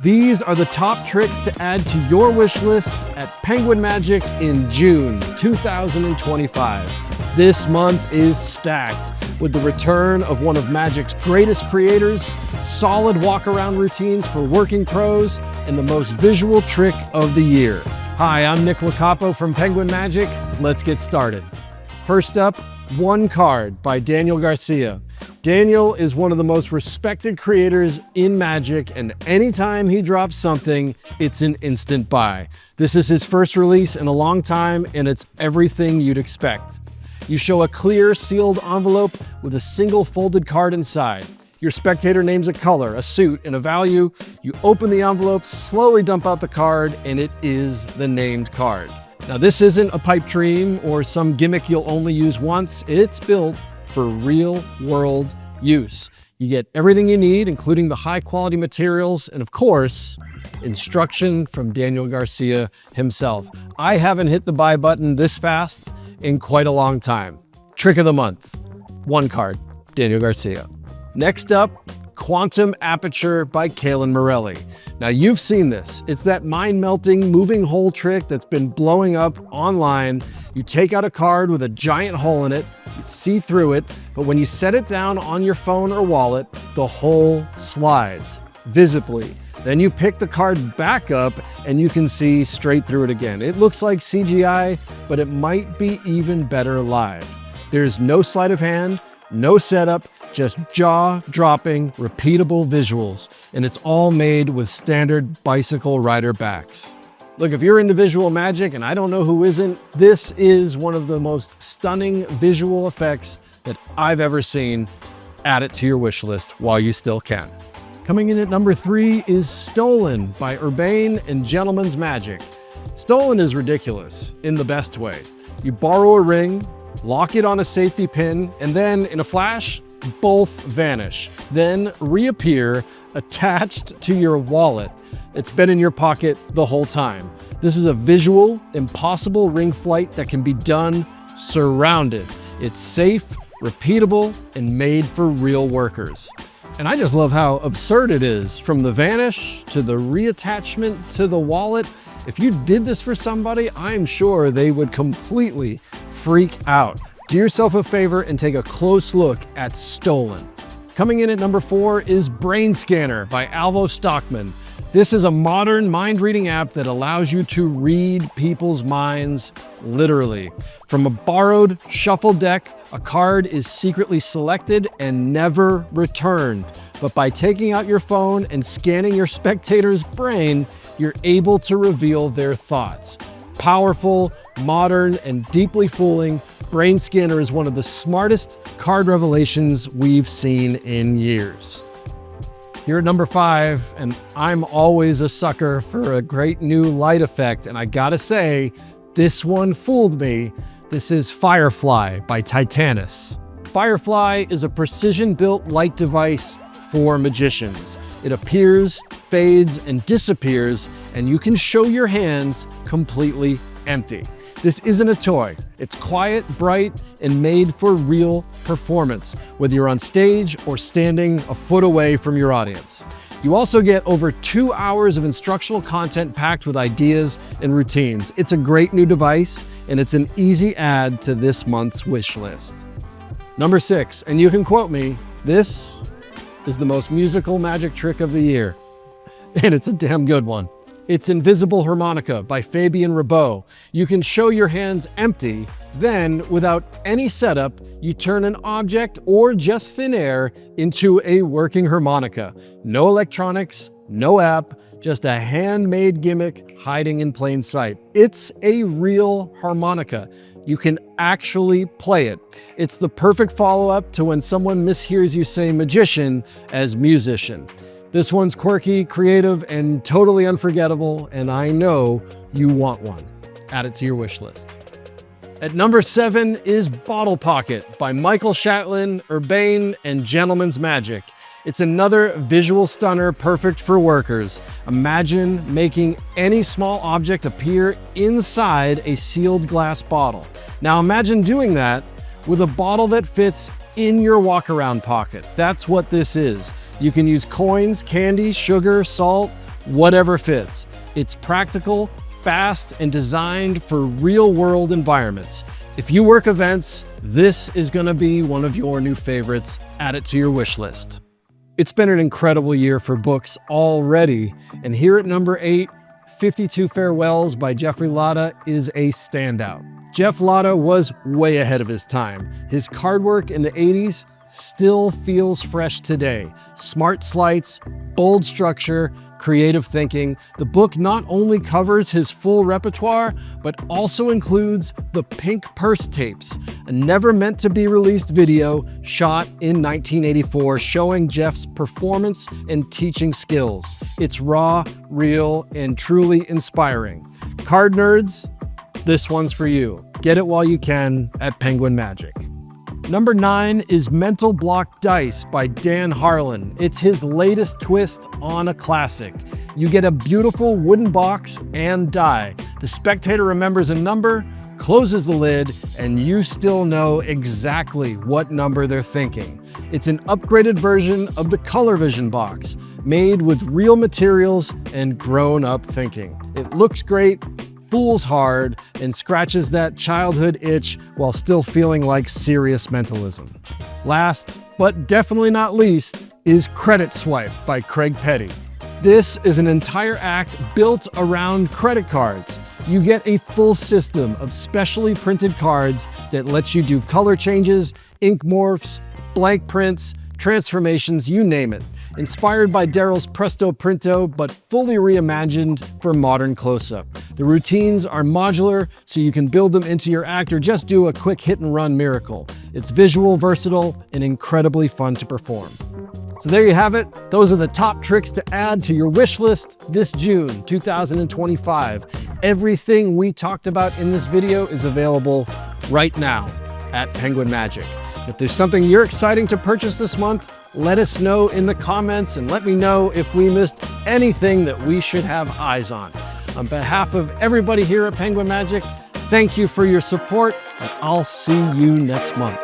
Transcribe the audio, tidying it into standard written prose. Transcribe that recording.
These are the top tricks to add to your wish list at Penguin Magic in June 2025. This month is stacked with the return of one of Magic's greatest creators, solid walk-around routines for working pros, and the most visual trick of the year. Hi, I'm Nick Lacapo from Penguin Magic. Let's get started. First up, One Card by Daniel Garcia. Daniel is one of the most respected creators in Magic, and anytime he drops something, it's an instant buy. This is his first release in a long time, and it's everything you'd expect. You show a clear, sealed envelope with a single folded card inside. Your spectator names a color, a suit, and a value. You open the envelope, slowly dump out the card, and it is the named card. Now, this isn't a pipe dream or some gimmick you'll only use once. It's built for real-world use. You get everything you need, including the high-quality materials, and of course, instruction from Daniel Garcia himself. I haven't hit the buy button this fast in quite a long time. Trick of the month, One Card, Daniel Garcia. Next up, Quantum Aperture by Kalen Morelli. Now, you've seen this. It's that mind-melting moving hole trick that's been blowing up online. You take out a card with a giant hole in it, you see through it, but when you set it down on your phone or wallet, the hole slides visibly. Then you pick the card back up and you can see straight through it again. It looks like CGI, but it might be even better live. There's no sleight of hand, no setup, just jaw-dropping, repeatable visuals, and it's all made with standard bicycle rider backs. Look, if you're into visual magic, and I don't know who isn't, this is one of the most stunning visual effects that I've ever seen. Add it to your wish list while you still can. Coming in at number 3 is Stolen by Urbane and Gentleman's Magic. Stolen is ridiculous in the best way. You borrow a ring, lock it on a safety pin, and then in a flash, both vanish, then reappear attached to your wallet. It's been in your pocket the whole time. This is a visual, impossible ring flight that can be done surrounded. It's safe, repeatable, and made for real workers. And I just love how absurd it is, from the vanish to the reattachment to the wallet. If you did this for somebody, I'm sure they would completely freak out. Do yourself a favor and take a close look at Stolen. Coming in at number 4 is Brain Scanner by Alvo Stockman. This is a modern mind-reading app that allows you to read people's minds literally. From a borrowed shuffle deck, a card is secretly selected and never returned. But by taking out your phone and scanning your spectator's brain, you're able to reveal their thoughts. Powerful, modern, and deeply fooling, Brain Scanner is one of the smartest card revelations we've seen in years. Here at number 5, and I'm always a sucker for a great new light effect, and I gotta say, this one fooled me. This is Firefly by Titanus. Firefly is a precision-built light device for magicians. It appears, fades, and disappears, and you can show your hands completely empty. This isn't a toy. It's quiet, bright, and made for real performance, whether you're on stage or standing a foot away from your audience. You also get over 2 hours of instructional content packed with ideas and routines. It's a great new device, and it's an easy add to this month's wish list. Number 6, and you can quote me, this is the most musical magic trick of the year. And it's a damn good one. It's Invisible Harmonica by Fabian Rabeau. You can show your hands empty, then without any setup, you turn an object or just thin air into a working harmonica. No electronics, no app, just a handmade gimmick hiding in plain sight. It's a real harmonica. You can actually play it. It's the perfect follow-up to when someone mishears you say magician as musician. This one's quirky, creative, and totally unforgettable, and I know you want one. Add it to your wish list. At number 7 is Bottle Pocket by Michael Shatlin, Urbane, and Gentleman's Magic. It's another visual stunner perfect for workers. Imagine making any small object appear inside a sealed glass bottle. Now imagine doing that with a bottle that fits in your walk-around pocket. That's what this is. You can use coins, candy, sugar, salt, whatever fits. It's practical, fast, and designed for real-world environments. If you work events, this is gonna be one of your new favorites. Add it to your wish list. It's been an incredible year for books already, and here at number 8, 52 Farewells by Jeffrey Latta is a standout. Jeff Latta was way ahead of his time. His card work in the 80s still feels fresh today. Smart sleights, bold structure, creative thinking. The book not only covers his full repertoire, but also includes the Pink Purse tapes, a never-meant-to-be-released video shot in 1984 showing Jeff's performance and teaching skills. It's raw, real, and truly inspiring. Card nerds, this one's for you. Get it while you can at Penguin Magic. Number 9 is Mental Block Dice by Dan Harlan. It's his latest twist on a classic. You get a beautiful wooden box and die. The spectator remembers a number, closes the lid, and you still know exactly what number they're thinking. It's an upgraded version of the Color Vision box, made with real materials and grown-up thinking. It looks great, fools hard, and scratches that childhood itch while still feeling like serious mentalism. Last, but definitely not least, is Credit Swipe by Craig Petty. This is an entire act built around credit cards. You get a full system of specially printed cards that lets you do color changes, ink morphs, blank prints, transformations, you name it. Inspired by Daryl's Presto Printo, but fully reimagined for modern close-up. The routines are modular, so you can build them into your act or just do a quick hit-and-run miracle. It's visual, versatile, and incredibly fun to perform. So there you have it. Those are the top tricks to add to your wish list this June 2025. Everything we talked about in this video is available right now at Penguin Magic. If there's something you're excited to purchase this month, let us know in the comments and let me know if we missed anything that we should have eyes on. On behalf of everybody here at Penguin Magic, thank you for your support, and I'll see you next month.